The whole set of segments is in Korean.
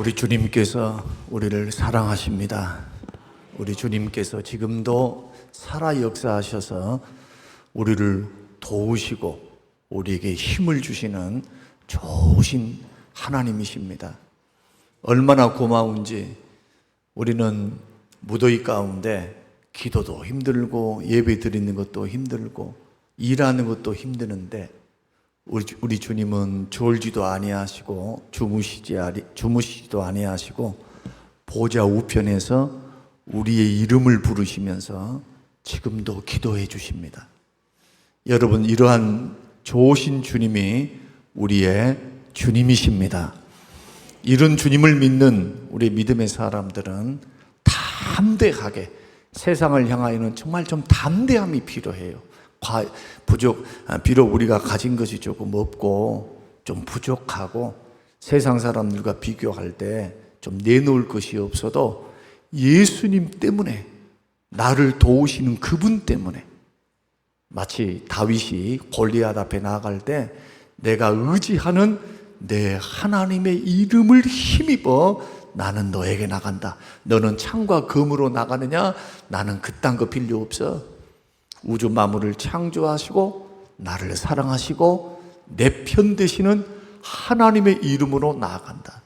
우리 주님께서 우리를 사랑하십니다. 우리 주님께서 지금도 살아 역사하셔서 우리를 도우시고 우리에게 힘을 주시는 좋으신 하나님이십니다. 얼마나 고마운지. 우리는 무더위 가운데 기도도 힘들고 예배 드리는 것도 힘들고 일하는 것도 힘드는데 우리 주님은 졸지도 아니하시고 주무시지도 아니하시고 보좌 우편에서 우리의 이름을 부르시면서 지금도 기도해 주십니다. 여러분, 이러한 좋으신 주님이 우리의 주님이십니다. 이런 주님을 믿는 우리 믿음의 사람들은 담대하게 세상을 향하여는 정말 좀 담대함이 필요해요. 비록 우리가 가진 것이 조금 없고 좀 부족하고 세상 사람들과 비교할 때 좀 내놓을 것이 없어도 예수님 때문에, 나를 도우시는 그분 때문에, 마치 다윗이 골리앗 앞에 나아갈 때 내가 의지하는 내 하나님의 이름을 힘입어 나는 너에게 나간다. 너는 창과 검으로 나가느냐? 나는 그딴 거 필요 없어. 우주 만물을 창조하시고 나를 사랑하시고 내 편 되시는 하나님의 이름으로 나아간다.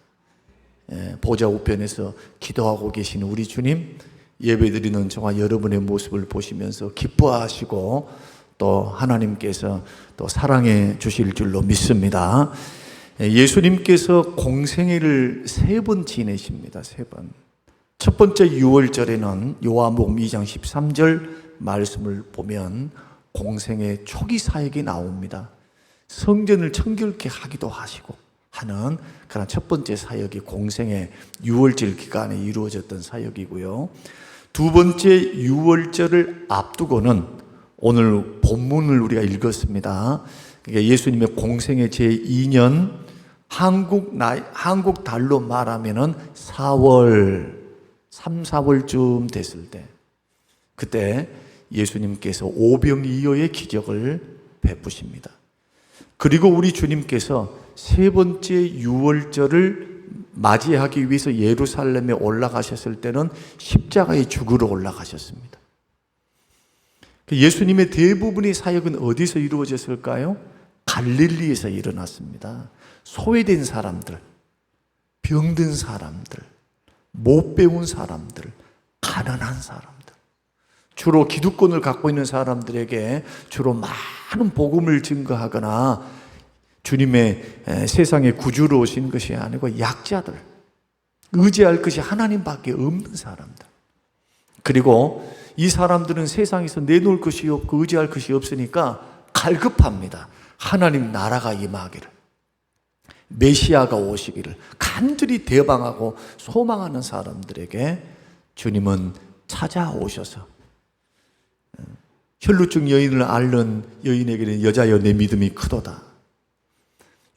보좌 우편에서 기도하고 계시는 우리 주님, 예배드리는 저와 여러분의 모습을 보시면서 기뻐하시고 또 하나님께서 또 사랑해 주실 줄로 믿습니다. 예수님께서 공생애를 3번 지내십니다. 3번. 첫 번째 유월절에는 요한복음 2장 13절 말씀을 보면 공생애 초기 사역이 나옵니다. 성전을 청결케 하기도 하시고 하는 그런 첫 번째 사역이 공생애 유월절 기간에 이루어졌던 사역이고요. 두 번째 유월절을 앞두고는 오늘 본문을 우리가 읽었습니다. 그러니까 예수님의 공생애 제2년 한국 달로 말하면은 4월, 3, 4월쯤 됐을 때, 그때 예수님께서 오병이어의 기적을 베푸십니다. 그리고 우리 주님께서 3번째 유월절을 맞이하기 위해서 예루살렘에 올라가셨을 때는 십자가에 죽으러 올라가셨습니다. 예수님의 대부분의 사역은 어디서 이루어졌을까요? 갈릴리에서 일어났습니다. 소외된 사람들, 병든 사람들, 못 배운 사람들, 가난한 사람들, 주로 기득권을 갖고 있는 사람들에게 주로 많은 복음을 증거하거나 주님의 세상에 구주로 오신 것이 아니고 약자들, 의지할 것이 하나님밖에 없는 사람들, 그리고 이 사람들은 세상에서 내놓을 것이 없고 의지할 것이 없으니까 갈급합니다. 하나님 나라가 임하기를, 메시아가 오시기를 간절히 대방하고 소망하는 사람들에게 주님은 찾아오셔서 혈루증 여인을 앓는 여인에게는 여자여 내 믿음이 크도다.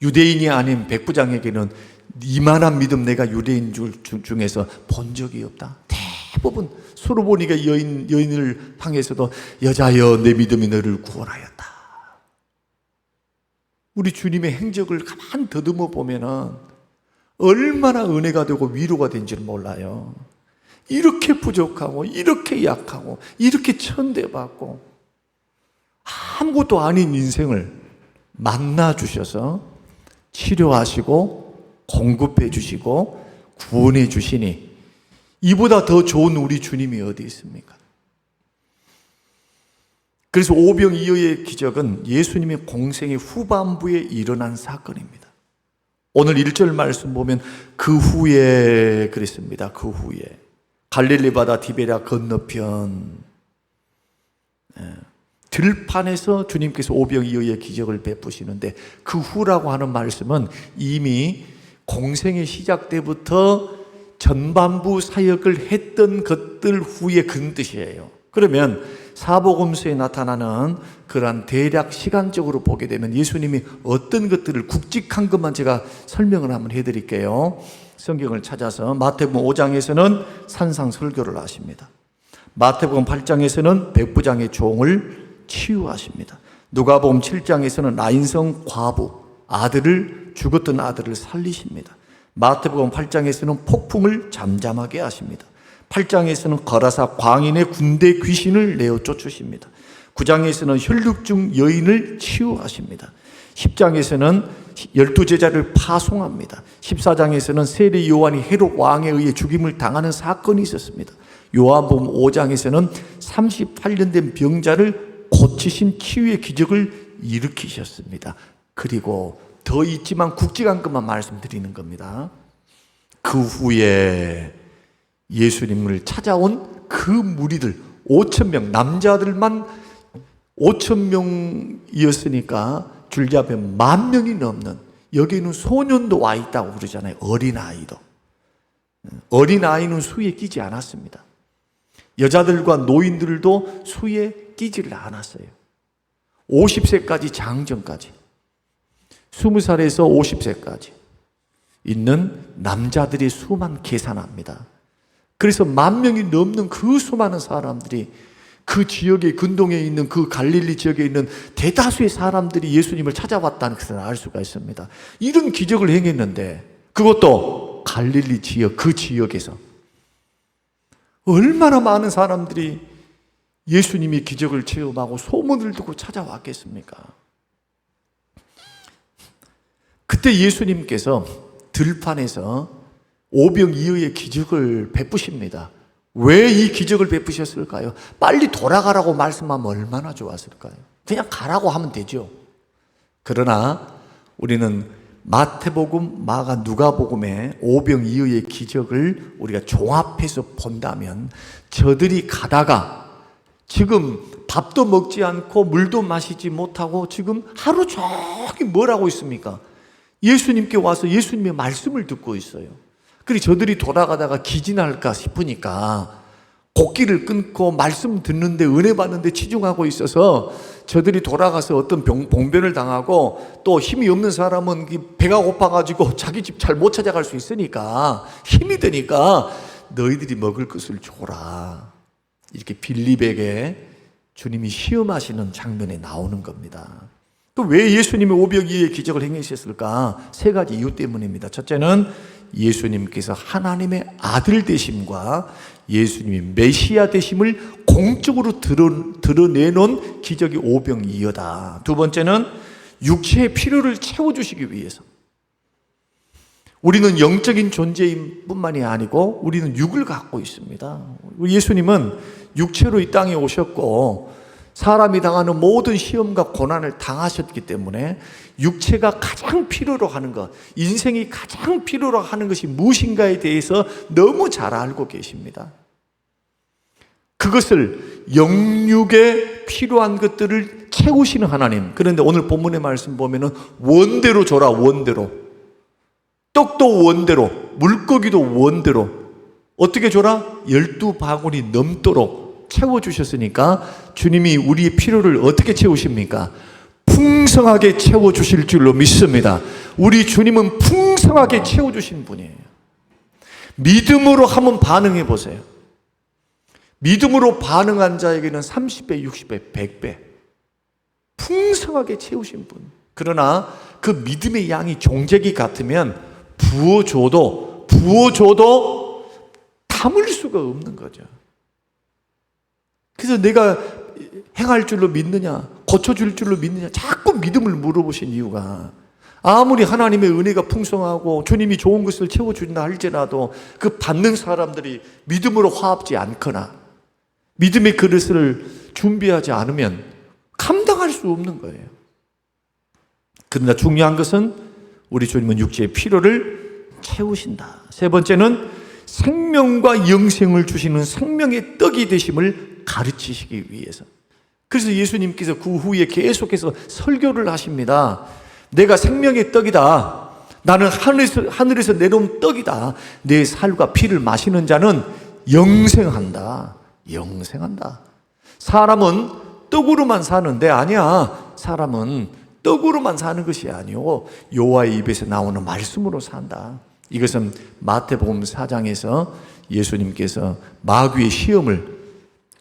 유대인이 아닌 백부장에게는 이만한 믿음 내가 유대인 중에서 본 적이 없다. 대부분 수르보니가 여인을 향해서도 여자여 내 믿음이 너를 구원하였다. 우리 주님의 행적을 가만 더듬어 보면은 얼마나 은혜가 되고 위로가 된지를 몰라요. 이렇게 부족하고 이렇게 약하고 이렇게 천대받고 아무것도 아닌 인생을 만나 주셔서 치료하시고 공급해 주시고 구원해 주시니 이보다 더 좋은 우리 주님이 어디 있습니까? 그래서 오병이어의 기적은 예수님의 공생의 후반부에 일어난 사건입니다. 오늘 1절 말씀 보면 그 후에 그랬습니다. 그 후에 갈릴리 바다 디베랴 건너편 들판에서 주님께서 오병이어의 기적을 베푸시는데, 그 후라고 하는 말씀은 이미 공생의 시작 때부터 전반부 사역을 했던 것들 후에 그런 뜻이에요. 그러면 사복음서에 나타나는 그러한 대략 시간적으로 보게 되면 예수님이 어떤 것들을 굵직한 것만 제가 설명을 한번 해드릴게요. 성경을 찾아서 마태복음 5장에서는 산상 설교를 하십니다. 마태복음 8장에서는 백부장의 종을 치유하십니다. 누가복음 7장에서는 나인성 과부, 죽었던 아들을 살리십니다. 마태복음 8장에서는 폭풍을 잠잠하게 하십니다. 8장에서는 거라사 광인의 군대 귀신을 내어 쫓으십니다. 9장에서는 혈육중 여인을 치유하십니다. 10장에서는 12제자를 파송합니다. 14장에서는 세례 요한이 헤롯 왕에 의해 죽임을 당하는 사건이 있었습니다. 요한복음 5장에서는 38년 된 병자를 고치신 치유의 기적을 일으키셨습니다. 그리고 더 있지만 굵직한 것만 말씀드리는 겁니다. 그 후에 예수님을 찾아온 그 무리들 5,000명, 남자들만 5,000명이었으니까 줄잡으면 10,000명이 넘는, 여기는 소년도 와 있다고 그러잖아요. 어린아이도. 어린아이는 수에 끼지 않았습니다. 여자들과 노인들도 수에 끼지를 않았어요. 50세까지 장정까지, 20살에서 50세까지 있는 남자들의 수만 계산합니다. 그래서 10,000명이 넘는 그 수많은 사람들이, 그 지역의 근동에 있는 그 갈릴리 지역에 있는 대다수의 사람들이 예수님을 찾아왔다는 것을 알 수가 있습니다. 이런 기적을 행했는데, 그것도 갈릴리 지역, 그 지역에서 얼마나 많은 사람들이 예수님이 기적을 체험하고 소문을 듣고 찾아왔겠습니까? 그때 예수님께서 들판에서 오병이어의 기적을 베푸십니다. 왜 이 기적을 베푸셨을까요? 빨리 돌아가라고 말씀하면 얼마나 좋았을까요? 그냥 가라고 하면 되죠. 그러나 우리는 마태복음, 마가, 누가복음의 오병이어의 기적을 우리가 종합해서 본다면, 저들이 가다가 지금 밥도 먹지 않고 물도 마시지 못하고 지금 하루 종일 뭘 하고 있습니까? 예수님께 와서 예수님의 말씀을 듣고 있어요. 그리고 저들이 돌아가다가 기진할까 싶으니까 곡기를 끊고 말씀 듣는데, 은혜 받는데 치중하고 있어서 저들이 돌아가서 어떤 봉변을 당하고, 또 힘이 없는 사람은 배가 고파가지고 자기 집 잘 못 찾아갈 수 있으니까, 힘이 드니까 너희들이 먹을 것을 줘라, 이렇게 빌립에게 주님이 시험하시는 장면에 나오는 겁니다. 또 왜 예수님이 오병이어의 기적을 행하셨을까? 3가지 이유 때문입니다. 첫째는 예수님께서 하나님의 아들 되심과 예수님이 메시아 되심을 공적으로 드러내놓은 기적이 오병이어다. 두 번째는 육체의 필요를 채워주시기 위해서. 우리는 영적인 존재인 뿐만이 아니고 우리는 육을 갖고 있습니다. 예수님은 육체로 이 땅에 오셨고 사람이 당하는 모든 시험과 고난을 당하셨기 때문에 육체가 가장 필요로 하는 것, 인생이 가장 필요로 하는 것이 무엇인가에 대해서 너무 잘 알고 계십니다. 그것을, 영육에 필요한 것들을 채우시는 하나님. 그런데 오늘 본문의 말씀 보면은 원대로 줘라, 원대로. 떡도 원대로, 물고기도 원대로. 어떻게 줘라? 12바구니 넘도록 채워주셨으니까 주님이 우리의 필요를 어떻게 채우십니까? 풍성하게 채워주실 줄로 믿습니다. 우리 주님은 풍성하게 채워주신 분이에요. 믿음으로 한번 반응해 보세요. 믿음으로 반응한 자에게는 30배, 60배, 100배 풍성하게 채우신 분. 그러나 그 믿음의 양이 종재기 같으면 부어줘도 담을 수가 없는 거죠. 그래서 내가 행할 줄로 믿느냐, 고쳐줄 줄로 믿느냐, 자꾸 믿음을 물어보신 이유가, 아무리 하나님의 은혜가 풍성하고 주님이 좋은 것을 채워준다 할지라도 그 받는 사람들이 믿음으로 화합지 않거나 믿음의 그릇을 준비하지 않으면 감당할 수 없는 거예요. 그러나 중요한 것은 우리 주님은 육체의 필요를 채우신다. 세 번째는 생명과 영생을 주시는 생명의 떡이 되심을 가르치시기 위해서. 그래서 예수님께서 그 후에 계속해서 설교를 하십니다. 내가 생명의 떡이다. 나는 하늘에서 내려온 떡이다. 내 살과 피를 마시는 자는 영생한다. 영생한다. 사람은 떡으로만 사는데 아니야. 사람은 떡으로만 사는 것이 아니오. 여호와의 입에서 나오는 말씀으로 산다. 이것은 마태복음 4장에서 예수님께서 마귀의 시험을,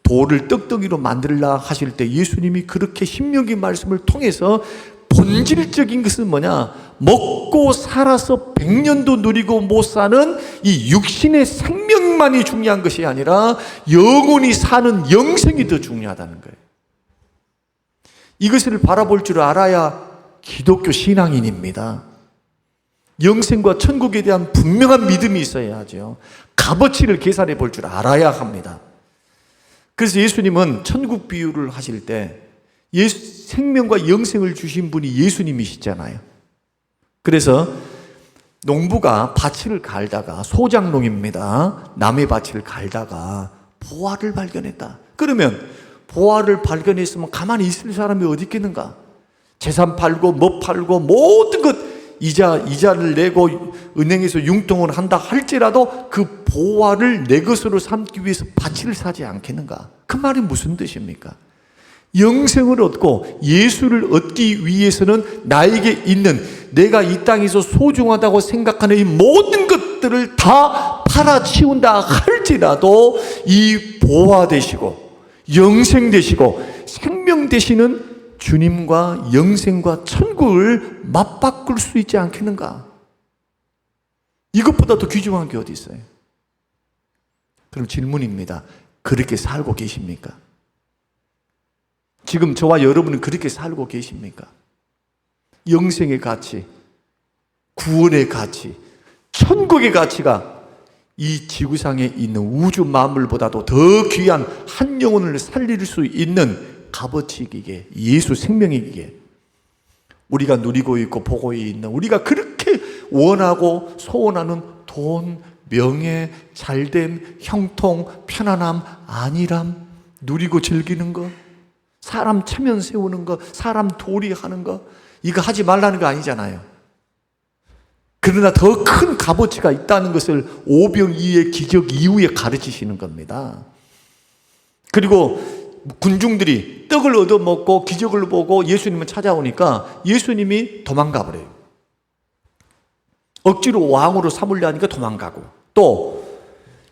돌을 떡덩이로 만들라 하실 때 예수님이 그렇게 신명기 말씀을 통해서 본질적인 것은 뭐냐? 먹고 살아서 100년도 누리고 못 사는 이 육신의 생명만이 중요한 것이 아니라 영원히 사는 영생이 더 중요하다는 거예요. 이것을 바라볼 줄 알아야 기독교 신앙인입니다. 영생과 천국에 대한 분명한 믿음이 있어야 하죠. 값어치를 계산해 볼 줄 알아야 합니다. 그래서 예수님은 천국 비유를 하실 때 생명과 영생을 주신 분이 예수님이시잖아요. 그래서 농부가 밭을 갈다가, 소작농입니다, 남의 밭을 갈다가 보화를 발견했다. 그러면 보화를 발견했으면 가만히 있을 사람이 어디 있겠는가? 재산 팔고 뭐 팔고 모든 것 이자를 내고 은행에서 융통을 한다 할지라도 그 보화를 내 것으로 삼기 위해서 밭을 사지 않겠는가? 그 말이 무슨 뜻입니까? 영생을 얻고 예수를 얻기 위해서는 나에게 있는, 내가 이 땅에서 소중하다고 생각하는 이 모든 것들을 다 팔아치운다 할지라도 이 보화 되시고 영생 되시고 생명 되시는 주님과 영생과 천국을 맞바꿀 수 있지 않겠는가? 이것보다 더 귀중한 게 어디 있어요? 그럼 질문입니다. 그렇게 살고 계십니까? 지금 저와 여러분은 그렇게 살고 계십니까? 영생의 가치, 구원의 가치, 천국의 가치가 이 지구상에 있는 우주 만물보다도 더 귀한 한 영혼을 살릴 수 있는 값어치이기에, 예수 생명이기에 우리가 누리고 있고 보고 있는, 우리가 그렇게 원하고 소원하는 돈, 명예, 잘됨, 형통, 편안함, 안일함, 누리고 즐기는 거, 사람 체면 세우는 거, 사람 도리하는 거, 이거 하지 말라는 거 아니잖아요. 그러나 더 큰 값어치가 있다는 것을 오병이의 기적 이후에 가르치시는 겁니다. 그리고 군중들이 떡을 얻어먹고 기적을 보고 예수님을 찾아오니까 예수님이 도망가 버려요. 억지로 왕으로 삼으려 하니까 도망가고, 또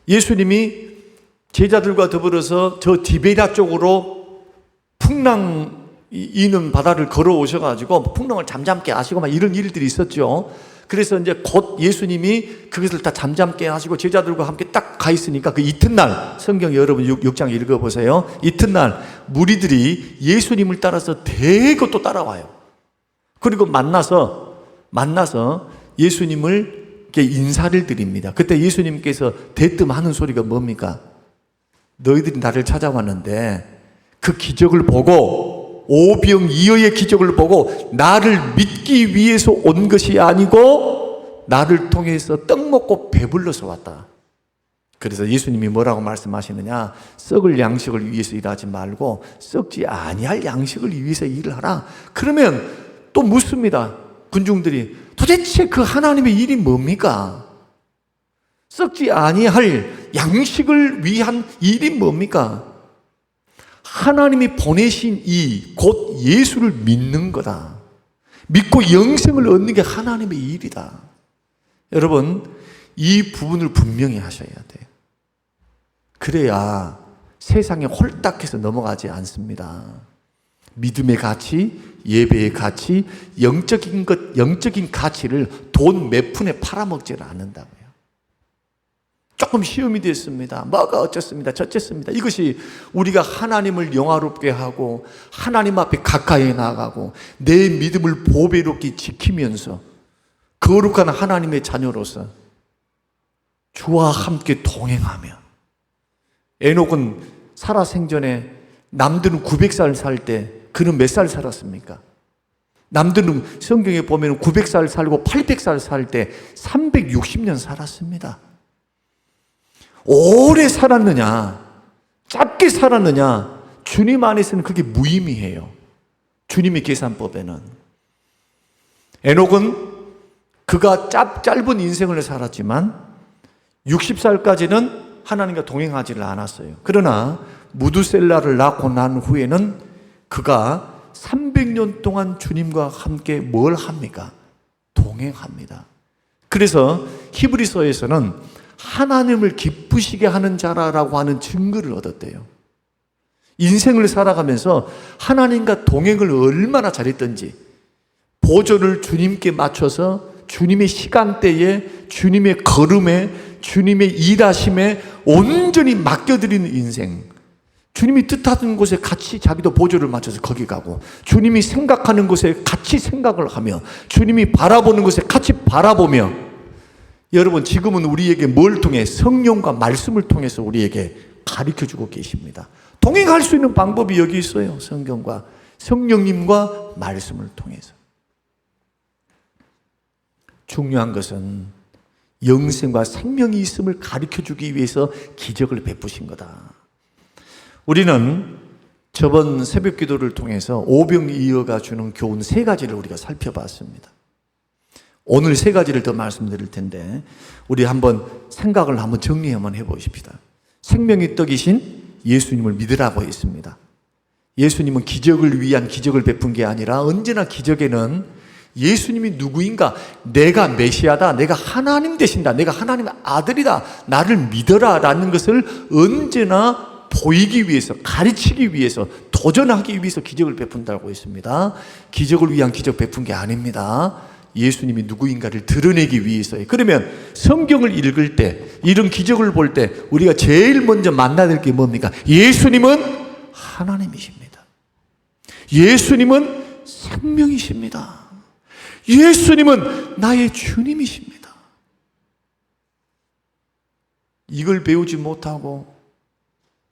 예수님이 제자들과 더불어서 저 디베랴 쪽으로 풍랑 이는 바다를 걸어오셔가지고 풍랑을 잠잠케 하시고 막 이런 일들이 있었죠. 그래서 이제 곧 예수님이 그것을 다 잠잠케 하시고 제자들과 함께 딱 가 있으니까 그 이튿날, 성경 여러분 6장 읽어보세요. 이튿날 무리들이 예수님을 따라서 대거 또 따라와요. 그리고 만나서 예수님을 이렇게 인사를 드립니다. 그때 예수님께서 대뜸 하는 소리가 뭡니까? 너희들이 나를 찾아왔는데 그 기적을 보고, 오병이어의 기적을 보고 나를 믿기 위해서 온 것이 아니고 나를 통해서 떡 먹고 배불러서 왔다. 그래서 예수님이 뭐라고 말씀하시느냐? 썩을 양식을 위해서 일하지 말고 썩지 아니할 양식을 위해서 일을 하라. 그러면 또 묻습니다. 군중들이 도대체 그 하나님의 일이 뭡니까? 썩지 아니할 양식을 위한 일이 뭡니까? 하나님이 보내신 이 곧 예수를 믿는 거다. 믿고 영생을 얻는 게 하나님의 일이다. 여러분, 이 부분을 분명히 하셔야 돼요. 그래야 세상에 홀딱해서 넘어가지 않습니다. 믿음의 가치, 예배의 가치, 영적인 것, 영적인 가치를 돈 몇 푼에 팔아먹지를 않는다고요. 조금 시험이 됐습니다. 뭐가 어쩌습니다. 저쩌습니다. 이것이 우리가 하나님을 영화롭게 하고 하나님 앞에 가까이 나가고 내 믿음을 보배롭게 지키면서 거룩한 하나님의 자녀로서 주와 함께 동행하며, 에녹은 살아생전에 남들은 900살 살 때 그는 몇 살 살았습니까? 남들은 성경에 보면 900살 살고 800살 살 때 360년 살았습니다. 오래 살았느냐, 짧게 살았느냐, 주님 안에서는 그게 무의미해요. 주님의 계산법에는. 에녹은 그가 짧은 인생을 살았지만 60살까지는 하나님과 동행하지를 않았어요. 그러나 무두셀라를 낳고 난 후에는 그가 300년 동안 주님과 함께 뭘 합니까? 동행합니다. 그래서 히브리서에서는 하나님을 기쁘시게 하는 자라고 하는 증거를 얻었대요. 인생을 살아가면서 하나님과 동행을 얼마나 잘했던지 보조를 주님께 맞춰서 주님의 시간대에, 주님의 걸음에, 주님의 일하심에 온전히 맡겨드리는 인생. 주님이 뜻하는 곳에 같이 자기도 보조를 맞춰서 거기 가고, 주님이 생각하는 곳에 같이 생각을 하며, 주님이 바라보는 곳에 같이 바라보며. 여러분, 지금은 우리에게 뭘 통해? 성령과 말씀을 통해서 우리에게 가르쳐주고 계십니다. 동행할 수 있는 방법이 여기 있어요. 성경과 성령님과 말씀을 통해서. 중요한 것은 영생과 생명이 있음을 가르쳐주기 위해서 기적을 베푸신 거다. 우리는 저번 새벽 기도를 통해서 오병이어가 주는 교훈 3가지를 우리가 살펴봤습니다. 오늘 3가지를 더 말씀드릴 텐데 우리 한번 생각을 한번 정리 한번 해보십시다. 생명의 떡이신 예수님을 믿으라고 했습니다. 예수님은 기적을 위한 기적을 베푼 게 아니라 언제나 기적에는 예수님이 누구인가, 내가 메시아다, 내가 하나님 되신다, 내가 하나님의 아들이다, 나를 믿어라 라는 것을 언제나 보이기 위해서, 가르치기 위해서, 도전하기 위해서 기적을 베푼다고 했습니다. 기적을 위한 기적 베푼 게 아닙니다. 예수님이 누구인가를 드러내기 위해서요. 그러면 성경을 읽을 때, 이런 기적을 볼 때 우리가 제일 먼저 만나야 될 게 뭡니까? 예수님은 하나님이십니다. 예수님은 생명이십니다. 예수님은 나의 주님이십니다. 이걸 배우지 못하고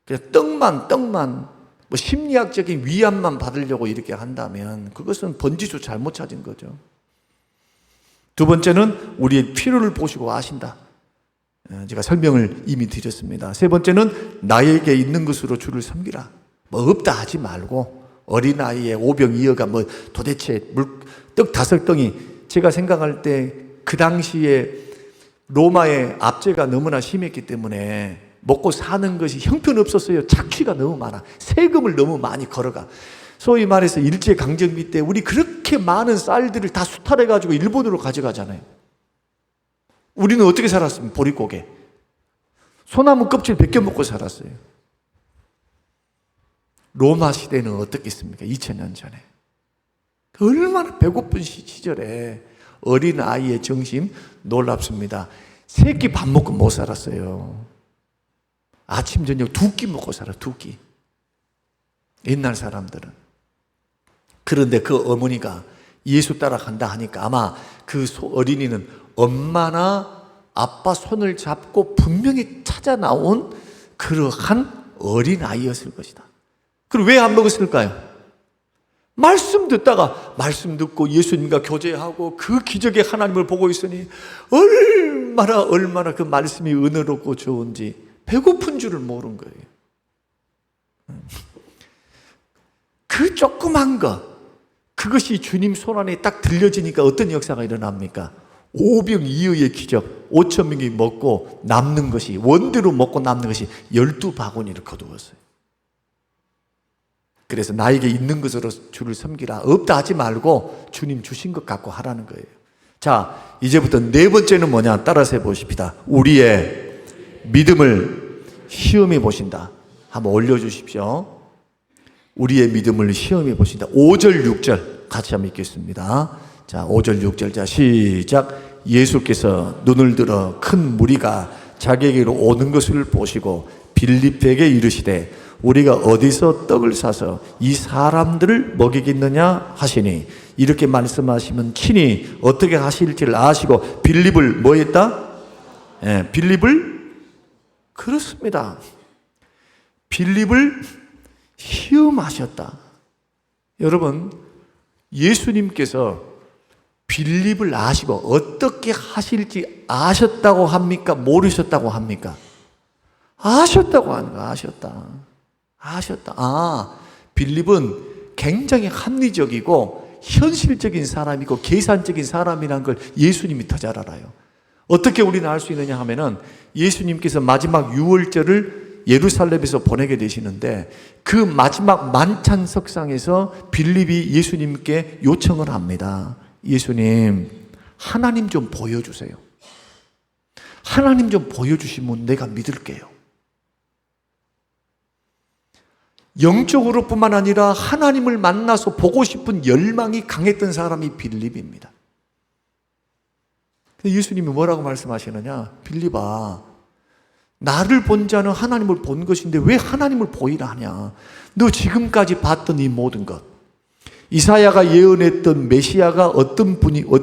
그냥 떡만 뭐 심리학적인 위안만 받으려고 이렇게 한다면 그것은 번지수 잘못 찾은 거죠. 두 번째는 우리의 필요를 보시고 아신다. 제가 설명을 이미 드렸습니다. 세 번째는 나에게 있는 것으로 주를 섬기라. 뭐 없다 하지 말고, 어린아이의 오병이어가 뭐 도대체 떡 5덩이, 제가 생각할 때 그 당시에 로마의 압제가 너무나 심했기 때문에 먹고 사는 것이 형편없었어요. 착취가 너무 많아. 세금을 너무 많이 걸어가. 소위 말해서 일제강점기 때 우리 그렇게 많은 쌀들을 다 수탈해가지고 일본으로 가져가잖아요. 우리는 어떻게 살았습니까? 보릿고개. 소나무 껍질 벗겨 먹고 살았어요. 로마 시대는 어떻겠습니까? 2000년 전에. 얼마나 배고픈 시절에 어린 아이의 정신 놀랍습니다. 새끼 밥 먹고 못 살았어요. 아침 저녁 2끼 먹고 살아. 2끼. 옛날 사람들은. 그런데 그 어머니가 예수 따라간다 하니까 아마 그 어린이는 엄마나 아빠 손을 잡고 분명히 찾아 나온 그러한 어린 아이였을 것이다. 그럼 왜 안 먹었을까요? 말씀 듣다가, 말씀 듣고 예수님과 교제하고 그 기적의 하나님을 보고 있으니 얼마나 그 말씀이 은혜롭고 좋은지 배고픈 줄을 모른 거예요. 그 조그만 것, 그것이 주님 손안에 딱 들려지니까 어떤 역사가 일어납니까? 오병이어의 기적, 5,000명이 먹고 남는 것이, 원대로 먹고 남는 것이 12바구니를 거두었어요. 그래서 나에게 있는 것으로 주를 섬기라. 없다 하지 말고 주님 주신 것 갖고 하라는 거예요. 자, 이제부터 4번째는 뭐냐? 따라서 해보십시다. 우리의 믿음을 시험해 보신다. 한번 올려주십시오. 우리의 믿음을 시험해 보신다. 5절, 6절 같이 한번 읽겠습니다. 자, 5절, 6절. 자, 시작. 예수께서 눈을 들어 큰 무리가 자기에게로 오는 것을 보시고 빌립에게 이르시되 우리가 어디서 떡을 사서 이 사람들을 먹이겠느냐 하시니, 이렇게 말씀하시면 친히 어떻게 하실지를 아시고 빌립을 뭐 했다? 빌립을, 그렇습니다. 빌립을 시험하셨다. 여러분, 예수님께서 빌립을 아시고 어떻게 하실지 아셨다고 합니까? 모르셨다고 합니까? 아셨다고 하는 거. 아셨다. 빌립은 굉장히 합리적이고 현실적인 사람이고 계산적인 사람이라는 걸 예수님이 더 잘 알아요. 어떻게 우리는 알 수 있느냐 하면은, 예수님께서 마지막 유월절을 예루살렘에서 보내게 되시는데 그 마지막 만찬석상에서 빌립이 예수님께 요청을 합니다. 예수님, 하나님 좀 보여주세요. 하나님 좀 보여주시면 내가 믿을게요. 영적으로 뿐만 아니라 하나님을 만나서 보고 싶은 열망이 강했던 사람이 빌립입니다. 예수님이 뭐라고 말씀하시느냐? 빌립아, 나를 본 자는 하나님을 본 것인데 왜 하나님을 보이라 하냐? 너 지금까지 봤던 이 모든 것, 이사야가 예언했던 메시아가 어떤 분이고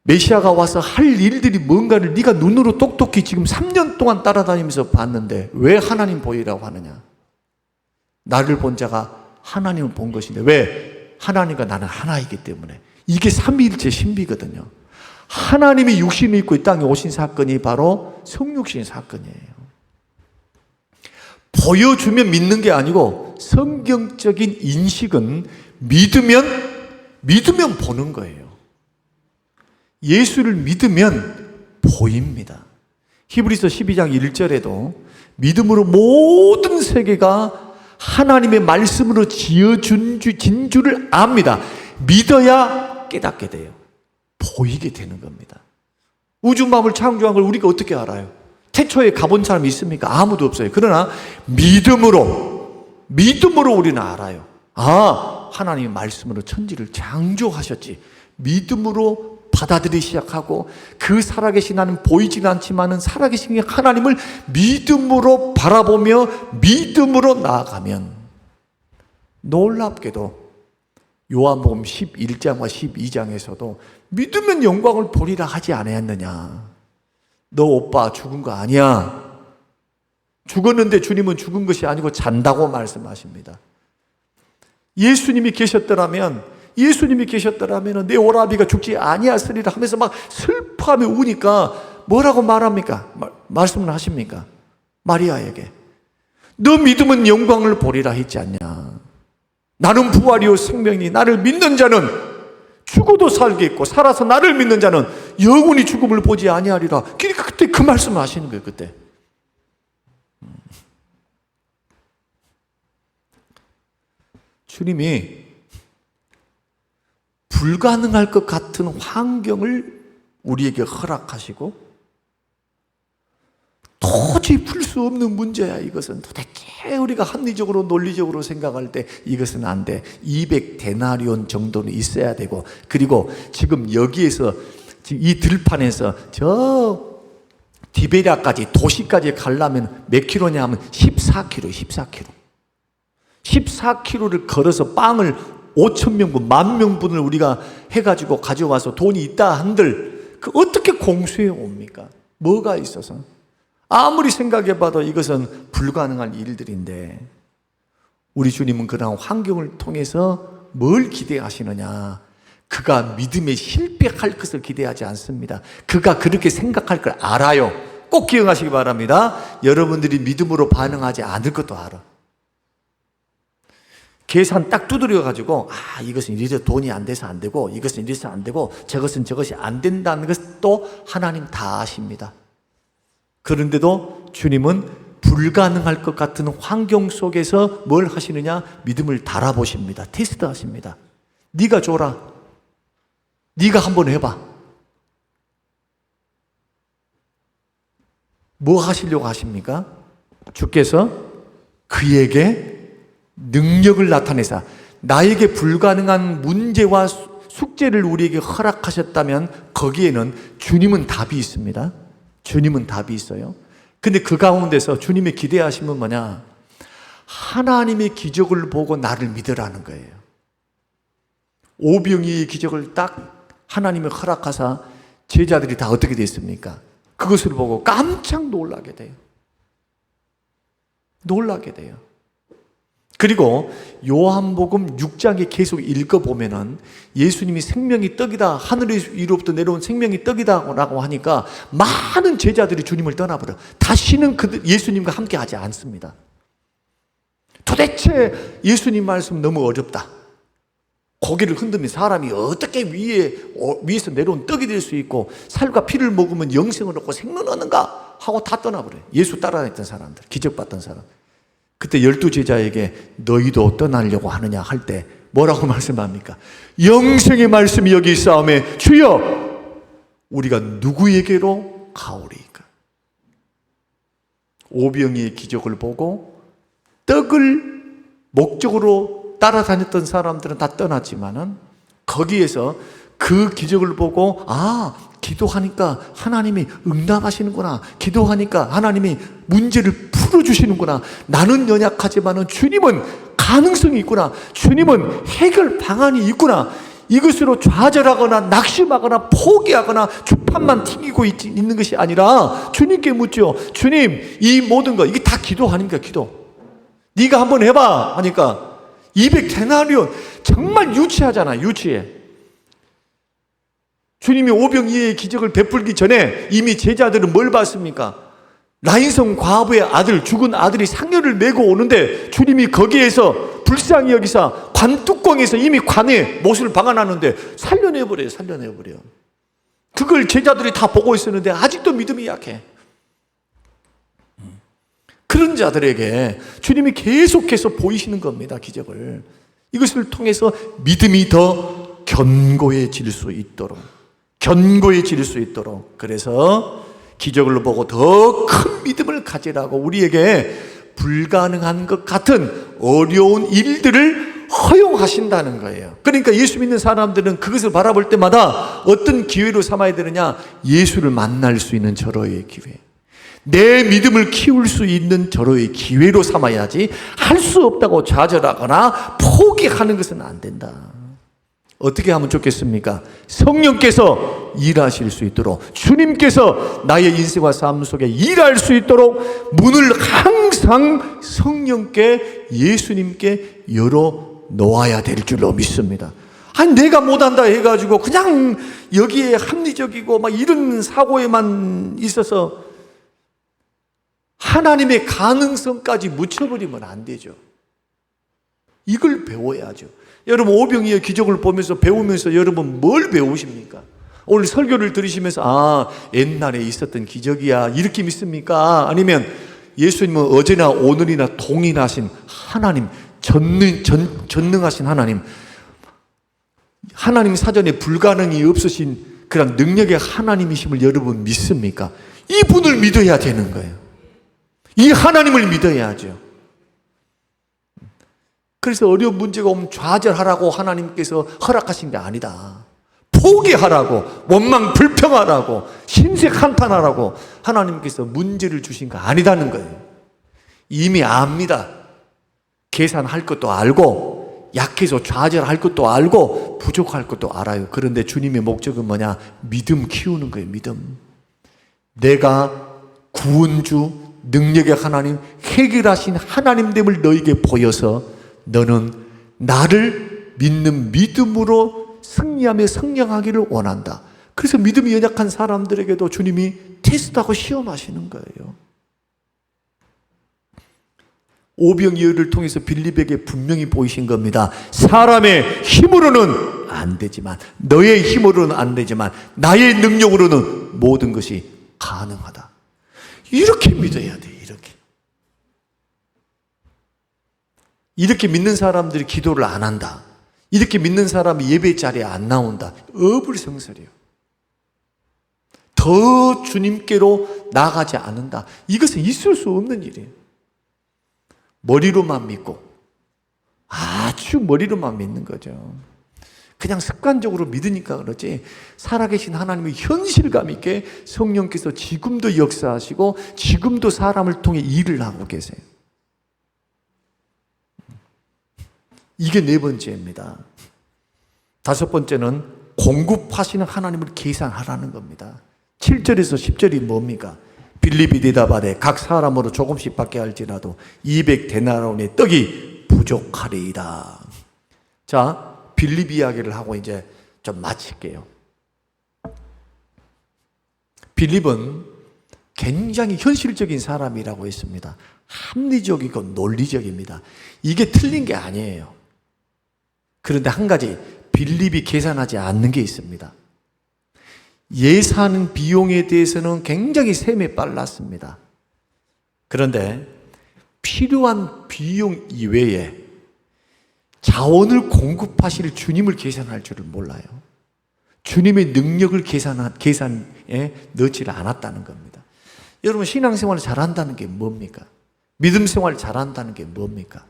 메시아가 와서 할 일들이 뭔가를 네가 눈으로 똑똑히 지금 3년 동안 따라다니면서 봤는데 왜 하나님 보이라고 하느냐? 나를 본 자가 하나님을 본 것인데 왜? 하나님과 나는 하나이기 때문에. 이게 삼위일체 신비거든요. 하나님이 육신을 입고 이 땅에 오신 사건이 바로 성육신 사건이에요. 보여주면 믿는 게 아니고 성경적인 인식은 믿으면 보는 거예요. 예수를 믿으면 보입니다. 히브리서 12장 1절에도 믿음으로 모든 세계가 하나님의 말씀으로 지어진 줄을 압니다. 믿어야 깨닫게 돼요. 보이게 되는 겁니다. 우주만물 창조한 걸 우리가 어떻게 알아요? 태초에 가본 사람이 있습니까? 아무도 없어요. 그러나 믿음으로 우리는 알아요. 하나님의 말씀으로 천지를 창조하셨지. 믿음으로 받아들이기 시작하고 그 살아계신 하나님, 보이진 않지만은 살아계신 하나님을 믿음으로 바라보며 믿음으로 나아가면, 놀랍게도 요한복음 11장과 12장에서도 믿으면 영광을 보리라 하지 않았느냐? 너 오빠 죽은 거 아니야. 죽었는데 주님은 죽은 것이 아니고 잔다고 말씀하십니다. 예수님이 계셨더라면 내 오라비가 죽지 아니하으리라 하면서 막 슬퍼하며 우니까 뭐라고 말합니까? 말씀을 하십니까? 마리아에게 너 믿으면 영광을 보리라 했지 않냐? 나는 부활이요 생명이니 나를 믿는 자는 죽어도 살겠고 살아서 나를 믿는 자는 영원히 죽음을 보지 아니하리라. 그러니까 그때 그 말씀을 하시는 거예요. 그때 주님이 불가능할 것 같은 환경을 우리에게 허락하시고, 도저히 풀 수 없는 문제야. 이것은 도대체 우리가 합리적으로 논리적으로 생각할 때 이것은 안 돼. 200데나리온 정도는 있어야 되고, 그리고 지금 여기에서 이 들판에서 저 디베리아까지 도시까지 가려면 몇 킬로냐 하면 14km 14km를 걸어서 빵을 5,000명분, 10,000명분을 우리가 해가지고 가져와서 돈이 있다 한들 그 어떻게 공수해 옵니까? 뭐가 있어서? 아무리 생각해봐도 이것은 불가능한 일들인데, 우리 주님은 그런 환경을 통해서 뭘 기대하시느냐? 그가 믿음에 실패할 것을 기대하지 않습니다. 그가 그렇게 생각할 걸 알아요. 꼭 기억하시기 바랍니다. 여러분들이 믿음으로 반응하지 않을 것도 알아. 계산 딱 두드려가지고 이것은 이래서 돈이 안 돼서 안 되고, 이것은 이래서 안 되고, 저것이 안 된다는 것도 하나님 다 아십니다. 그런데도 주님은 불가능할 것 같은 환경 속에서 뭘 하시느냐? 믿음을 달아보십니다. 테스트 하십니다. 네가 줘라. 네가 한번 해봐. 뭐 하시려고 하십니까? 주께서 그에게 능력을 나타내사 나에게 불가능한 문제와 숙제를 우리에게 허락하셨다면 거기에는 주님은 답이 있습니다. 주님은 답이 있어요. 근데 그 가운데서 주님의 기대하심은 뭐냐? 하나님의 기적을 보고 나를 믿으라는 거예요. 오병이의 기적을 딱 하나님이 허락하사 제자들이 다 어떻게 됐습니까? 그것을 보고 깜짝 놀라게 돼요. 놀라게 돼요. 그리고 요한복음 6장에 계속 읽어보면은 예수님이 생명이 떡이다, 하늘 위로부터 내려온 생명이 떡이다 라고 하니까 많은 제자들이 주님을 떠나버려. 다시는 예수님과 함께 하지 않습니다. 도대체 예수님 말씀 너무 어렵다. 고개를 흔들면 사람이 어떻게 위에서 내려온 떡이 될 수 있고 살과 피를 먹으면 영생을 얻고 생명을 얻는가 하고 다 떠나버려요. 예수 따라다녔던 사람들, 기적받던 사람. 그때 12제자에게 너희도 떠나려고 하느냐 할 때 뭐라고 말씀합니까? 영생의 말씀이 여기 있사오매 주여 우리가 누구에게로 가오리까? 오병이의 기적을 보고 떡을 목적으로 따라다녔던 사람들은 다 떠났지만은 거기에서 그 기적을 보고 기도하니까 하나님이 응답하시는구나, 기도하니까 하나님이 문제를 풀어주시는구나, 나는 연약하지만은 주님은 가능성이 있구나, 주님은 해결 방안이 있구나, 이것으로 좌절하거나 낙심하거나 포기하거나 주판만 튕기고 있는 것이 아니라 주님께 묻죠. 주님, 이 모든 거 이게 다 기도 아닙니까? 기도. 네가 한번 해봐 하니까 200데나리온, 정말 유치하잖아. 유치해. 주님이 오병이어의 기적을 베풀기 전에 이미 제자들은 뭘 봤습니까? 라인성 과부의 아들, 죽은 아들이 상여를 메고 오는데 주님이 거기에서 불쌍히 여기사 관뚜껑에서 이미 관에 못을 박아놨는데 살려내버려요. 살려내버려. 그걸 제자들이 다 보고 있었는데 아직도 믿음이 약해. 그런 자들에게 주님이 계속해서 보이시는 겁니다. 기적을. 이것을 통해서 믿음이 더 견고해질 수 있도록, 견고해질 수 있도록, 그래서 기적을 보고 더 큰 믿음을 가지라고 우리에게 불가능한 것 같은 어려운 일들을 허용하신다는 거예요. 그러니까 예수 믿는 사람들은 그것을 바라볼 때마다 어떤 기회로 삼아야 되느냐? 예수를 만날 수 있는 절호의 기회, 내 믿음을 키울 수 있는 절호의 기회로 삼아야지, 할 수 없다고 좌절하거나 포기하는 것은 안 된다. 어떻게 하면 좋겠습니까? 성령께서 일하실 수 있도록, 주님께서 나의 인생과 삶 속에 일할 수 있도록 문을 항상 성령께, 예수님께 열어 놓아야 될 줄로 믿습니다. 아니 내가 못한다 해가지고 그냥 여기에 합리적이고 막 이런 사고에만 있어서 하나님의 가능성까지 묻혀버리면 안 되죠. 이걸 배워야죠. 여러분 오병이의 기적을 보면서 배우면서 여러분 뭘 배우십니까? 오늘 설교를 들으시면서 옛날에 있었던 기적이야 이렇게 믿습니까? 아니면 예수님은 어제나 오늘이나 동일하신 하나님, 전능하신 하나님, 하나님 사전에 불가능이 없으신 그런 능력의 하나님이심을 여러분 믿습니까? 이분을 믿어야 되는 거예요. 이 하나님을 믿어야죠. 그래서 어려운 문제가 오면 좌절하라고 하나님께서 허락하신 게 아니다. 포기하라고, 원망 불평하라고, 신색 한탄하라고 하나님께서 문제를 주신 거 아니다는 거예요. 이미 압니다. 계산할 것도 알고, 약해서 좌절할 것도 알고, 부족할 것도 알아요. 그런데 주님의 목적은 뭐냐? 믿음 키우는 거예요. 믿음. 내가 구원주, 능력의 하나님, 해결하신 하나님됨을 너에게 보여서 너는 나를 믿는 믿음으로 승리하며 성령하기를 원한다. 그래서 믿음이 연약한 사람들에게도 주님이 테스트하고 시험하시는 거예요. 오병이어를 통해서 빌립에게 분명히 보이신 겁니다. 사람의 힘으로는 안 되지만, 너의 힘으로는 안 되지만 나의 능력으로는 모든 것이 가능하다. 이렇게 믿어야 돼. 이렇게 믿는 사람들이 기도를 안 한다, 이렇게 믿는 사람이 예배 자리에 안 나온다, 어불성설이에요. 더 주님께로 나가지 않는다, 이것은 있을 수 없는 일이에요. 머리로만 믿고, 아주 머리로만 믿는 거죠. 그냥 습관적으로 믿으니까 그렇지, 살아계신 하나님의 현실감 있게 성령께서 지금도 역사하시고 지금도 사람을 통해 일을 하고 계세요. 이게 네 번째입니다. 다섯 번째는 공급하시는 하나님을 계산하라는 겁니다. 7절에서 10절이 뭡니까? 빌립이 대답하되 각 사람으로 조금씩 받게 할지라도 200데나리온의 떡이 부족하리이다. 자, 빌립 이야기를 하고 이제 좀 마칠게요. 빌립은 굉장히 현실적인 사람이라고 했습니다. 합리적이고 논리적입니다. 이게 틀린 게 아니에요. 그런데 한 가지 빌립이 계산하지 않는 게 있습니다. 예산 비용에 대해서는 굉장히 셈에 빨랐습니다. 그런데 필요한 비용 이외에 자원을 공급하실 주님을 계산할 줄을 몰라요. 주님의 능력을 계산에 넣지를 않았다는 겁니다. 여러분, 신앙생활을 잘한다는 게 뭡니까? 믿음 생활을 잘한다는 게 뭡니까?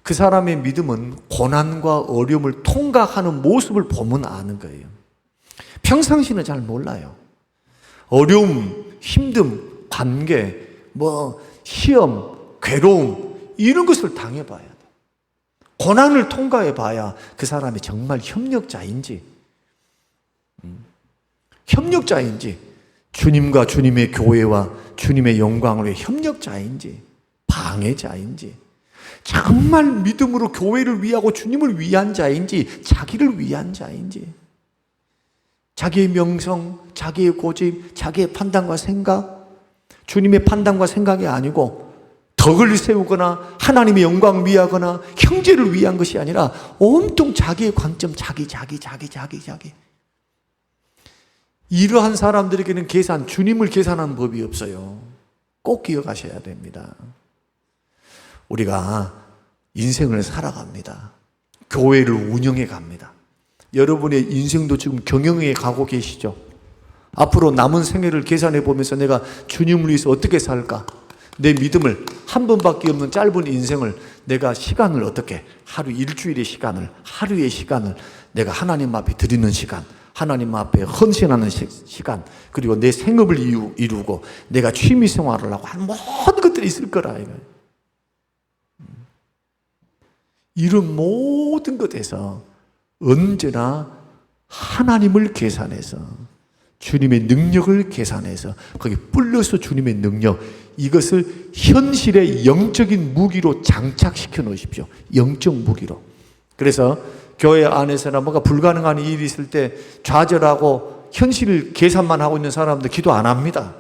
그 사람의 믿음은 고난과 어려움을 통과하는 모습을 보면 아는 거예요. 평상시는 잘 몰라요. 어려움, 힘듦, 관계, 시험, 괴로움, 이런 것을 당해봐야 돼. 고난을 통과해봐야 그 사람이 정말 협력자인지, 주님과 주님의 교회와 주님의 영광을 위해 협력자인지, 방해자인지, 정말 믿음으로 교회를 위하고 주님을 위한 자인지, 자기를 위한 자인지, 자기의 명성, 자기의 고집, 자기의 판단과 생각, 주님의 판단과 생각이 아니고 덕을 세우거나 하나님의 영광을 위하거나 형제를 위한 것이 아니라 온통 자기의 관점, 자기. 이러한 사람들에게는 주님을 계산하는 법이 없어요. 꼭 기억하셔야 됩니다. 우리가 인생을 살아갑니다. 교회를 운영해 갑니다. 여러분의 인생도 지금 경영에 가고 계시죠? 앞으로 남은 생애를 계산해 보면서 내가 주님을 위해서 어떻게 살까? 내 믿음을, 한 번밖에 없는 짧은 인생을 내가 시간을 어떻게, 일주일의 시간을, 하루의 시간을 내가 하나님 앞에 드리는 시간, 하나님 앞에 헌신하는 시간, 그리고 내 생업을 이루고 내가 취미 생활을 하고 하는 모든 것들이 있을 거라. 이런 모든 것에서 언제나 하나님을 계산해서, 주님의 능력을 계산해서 거기 플러스 주님의 능력, 이것을 현실의 영적인 무기로 장착시켜 놓으십시오. 영적 무기로. 그래서 교회 안에서나 뭔가 불가능한 일이 있을 때 좌절하고 현실 계산만 하고 있는 사람들 기도 안 합니다.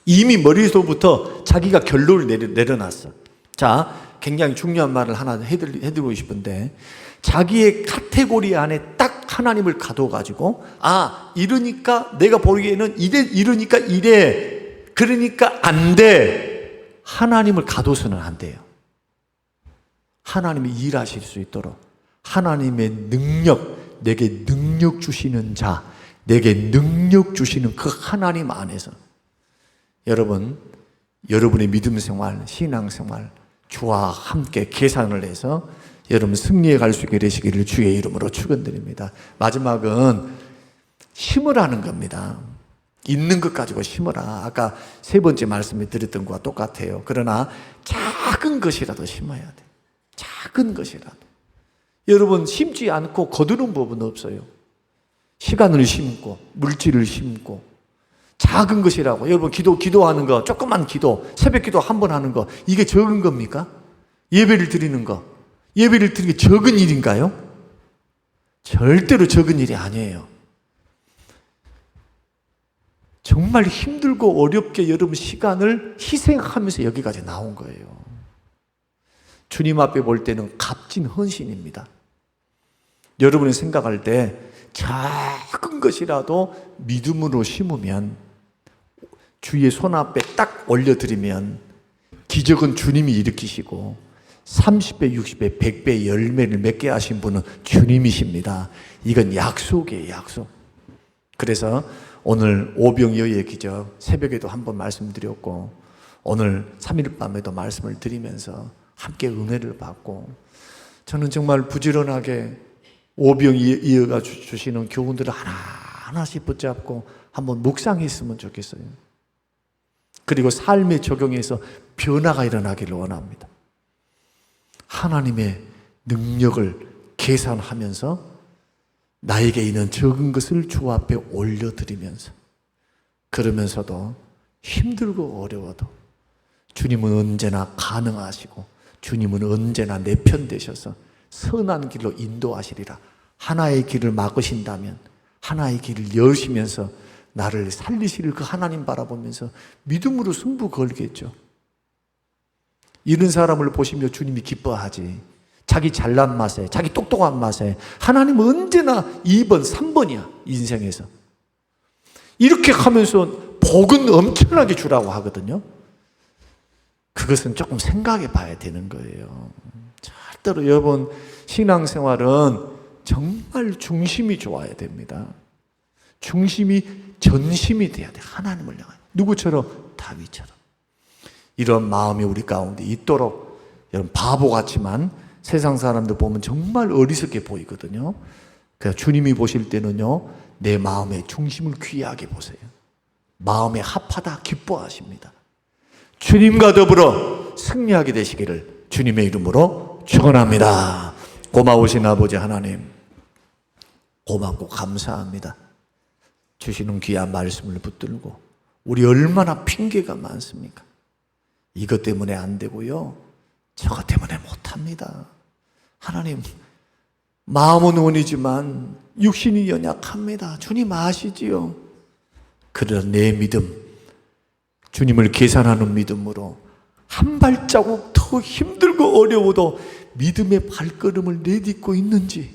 이미 머릿속부터 자기가 결론을 내려놨어. 자, 굉장히 중요한 말을 하나 해드리고 싶은데, 자기의 카테고리 안에 딱 하나님을 가둬가지고, 이러니까 내가 보기에는 이러니까 이래, 그러니까 안 돼, 하나님을 가둬서는 안 돼요. 하나님이 일하실 수 있도록 하나님의 능력, 내게 능력 주시는 자, 내게 능력 주시는 그 하나님 안에서 여러분의 믿음 생활, 신앙 생활, 주와 함께 계산을 해서 여러분 승리해 갈 수 있게 되시기를 주의 이름으로 축원드립니다. 마지막은 심으라는 겁니다. 있는 것 가지고 심어라. 아까 세 번째 말씀에 드렸던 것과 똑같아요. 그러나 작은 것이라도 심어야 돼. 작은 것이라도. 여러분, 심지 않고 거두는 법은 없어요. 시간을 심고 물질을 심고 작은 것이라고. 여러분, 기도하는 거, 조그만 기도, 새벽 기도 한 번 하는 거, 이게 적은 겁니까? 예배를 드리는 거, 예배를 드리는 게 적은 일인가요? 절대로 적은 일이 아니에요. 정말 힘들고 어렵게 여러분 시간을 희생하면서 여기까지 나온 거예요. 주님 앞에 볼 때는 값진 헌신입니다. 여러분이 생각할 때 작은 것이라도 믿음으로 심으면, 주의 손 앞에 딱 올려드리면 기적은 주님이 일으키시고 30배, 60배, 100배 열매를 맺게 하신 분은 주님이십니다. 이건 약속이에요, 약속. 그래서 오늘 오병이어의 기적 새벽에도 한번 말씀드렸고, 오늘 3일 밤에도 말씀을 드리면서 함께 은혜를 받고, 저는 정말 부지런하게 오병이어가 주시는 교훈들을 하나하나씩 붙잡고 한번 묵상했으면 좋겠어요. 그리고 삶에 적용해서 변화가 일어나기를 원합니다. 하나님의 능력을 계산하면서 나에게 있는 적은 것을 주 앞에 올려드리면서, 그러면서도 힘들고 어려워도 주님은 언제나 가능하시고 주님은 언제나 내 편 되셔서 선한 길로 인도하시리라. 하나의 길을 막으신다면 하나의 길을 여시면서 나를 살리실 그 하나님 바라보면서 믿음으로 승부 걸겠죠. 이런 사람을 보시며 주님이 기뻐하지. 자기 잘난 맛에, 자기 똑똑한 맛에 하나님은 언제나 2번, 3번이야, 인생에서. 이렇게 하면서 복은 엄청나게 주라고 하거든요. 그것은 조금 생각해 봐야 되는 거예요. 절대로 여러분, 신앙생활은 정말 중심이 좋아야 됩니다. 중심이 전심이 돼야 돼. 하나님을 향해. 누구처럼? 다윗처럼. 이런 마음이 우리 가운데 있도록, 여러분 바보 같지만 세상 사람들 보면 정말 어리석게 보이거든요. 그래서 주님이 보실 때는요, 내 마음의 중심을 귀하게 보세요. 마음에 합하다 기뻐하십니다. 주님과 더불어 승리하게 되시기를 주님의 이름으로 축원합니다. 고마우신 아버지 하나님, 고맙고 감사합니다. 주시는 귀한 말씀을 붙들고 우리 얼마나 핑계가 많습니까? 이것 때문에 안 되고요, 저것 때문에 못합니다. 하나님, 마음은 원이지만 육신이 연약합니다. 주님 아시지요? 그러나 내 믿음, 주님을 계산하는 믿음으로 한 발자국 더 힘들고 어려워도 믿음의 발걸음을 내딛고 있는지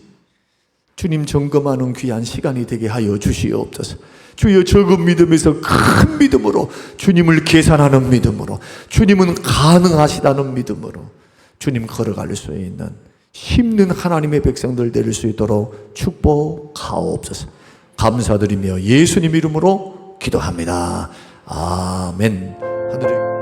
주님 점검하는 귀한 시간이 되게 하여 주시옵소서. 주여, 적은 믿음에서 큰 믿음으로, 주님을 계산하는 믿음으로, 주님은 가능하시다는 믿음으로 주님 걸어갈 수 있는 힘든 하나님의 백성들 될 수 있도록 축복하옵소서. 감사드리며 예수님 이름으로 기도합니다. 아멘. 하늘에